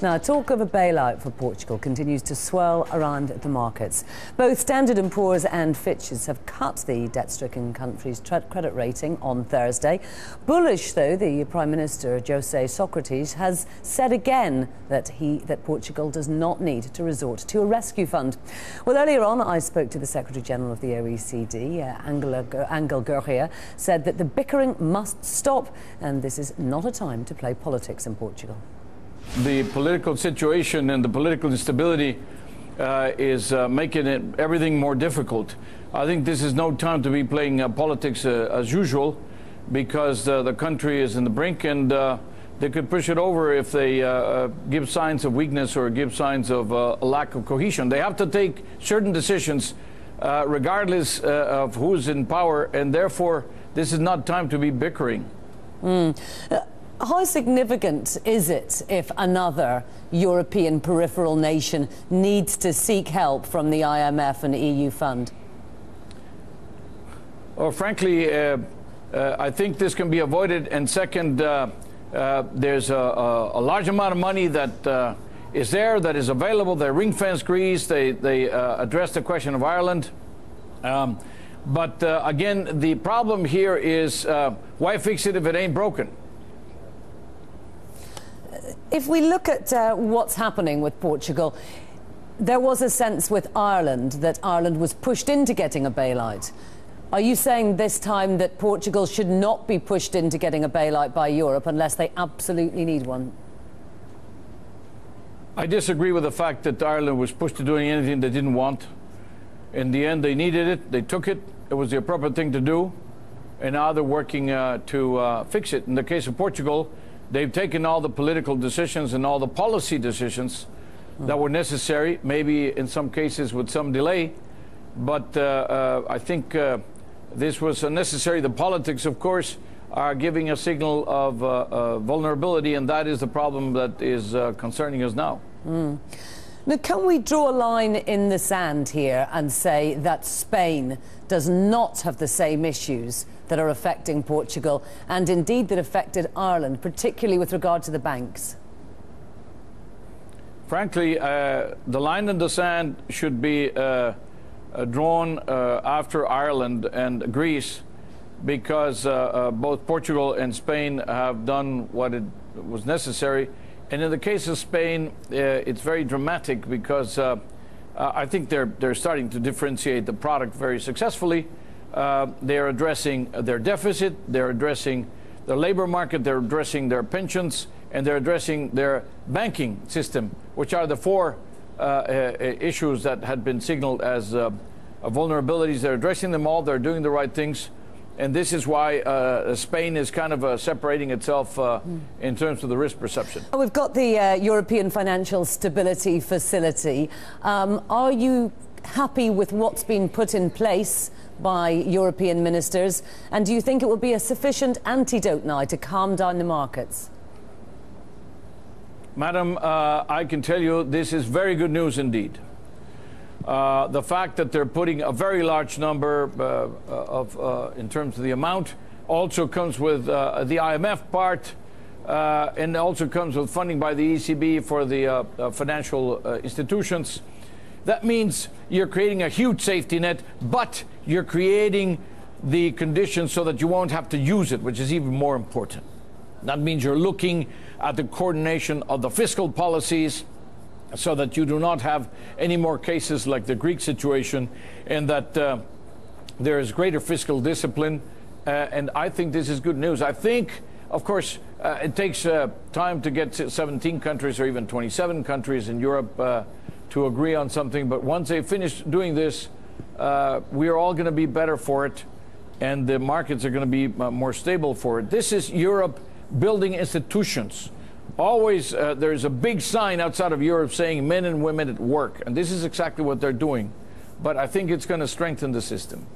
Now, talk of a bailout for Portugal continues to swirl around the markets. Both Standard & Poor's and Fitch's have cut the debt-stricken country's credit rating on Thursday. Bullish, though, the Prime Minister, José Sócrates, has said again that Portugal does not need to resort to a rescue fund. Well, earlier on, I spoke to the Secretary-General of the OECD, Andrea Gurria, said that the bickering must stop, and this is not a time to play politics in Portugal. The political situation and the political instability is making everything more difficult. I think this is no time to be playing politics as usual, because the country is in the brink, and they could push it over if they give signs of weakness or give signs of a lack of cohesion. They have to take certain decisions regardless of who's in power, and therefore this is not time to be bickering. How significant is it if another European peripheral nation needs to seek help from the IMF and EU fund? Well, frankly, I think this can be avoided. And second, there's a large amount of money that is there, that is available. They ring-fence Greece. They address the question of Ireland. But again, the problem here is why fix it if it ain't broken? If we look at what's happening with Portugal, there was a sense with Ireland that Ireland was pushed into getting a bailout. Are you saying this time that Portugal should not be pushed into getting a bailout by Europe unless they absolutely need one? I disagree with the fact that Ireland was pushed to doing anything they didn't want. In the end, they needed it. They took it. It was the appropriate thing to do. And now they're working to fix it. In the case of Portugal, they've taken all the political decisions and all the policy decisions that were necessary, maybe in some cases with some delay. But I think this was necessary. The politics, of course, are giving a signal of vulnerability, and that is the problem that is concerning us now. Now, can we draw a line in the sand here and say that Spain does not have the same issues that are affecting Portugal, and indeed that affected Ireland, particularly with regard to the banks? Frankly, the line in the sand should be drawn after Ireland and Greece, because both Portugal and Spain have done what was necessary. And in the case of Spain, it's very dramatic, because I think they're starting to differentiate the product very successfully. They're addressing their deficit, they're addressing the labor market, they're addressing their pensions, and they're addressing their banking system, which are the four issues that had been signaled as vulnerabilities. They're addressing them all, they're doing the right things. And this is why Spain is kind of separating itself in terms of the risk perception. We've got the European Financial Stability Facility. Are you happy with what's been put in place by European ministers? And do you think it will be a sufficient antidote now to calm down the markets? Madam, I can tell you this is very good news indeed. The fact that they're putting a very large number in terms of the amount also comes with the IMF part, and also comes with funding by the ECB for the financial institutions. That means you're creating a huge safety net, but you're creating the conditions so that you won't have to use it, which is even more important. That means you're looking at the coordination of the fiscal policies, so that you do not have any more cases like the Greek situation, and that there is greater fiscal discipline. And I think this is good news. I think, of course, it takes time to get 17 countries or even 27 countries in Europe to agree on something. But once they finish doing this, we are all going to be better for it, and the markets are going to be more stable for it. This is Europe building institutions. Always there's a big sign outside of Europe saying men and women at work, and this is exactly what they're doing. But I think it's going to strengthen the system.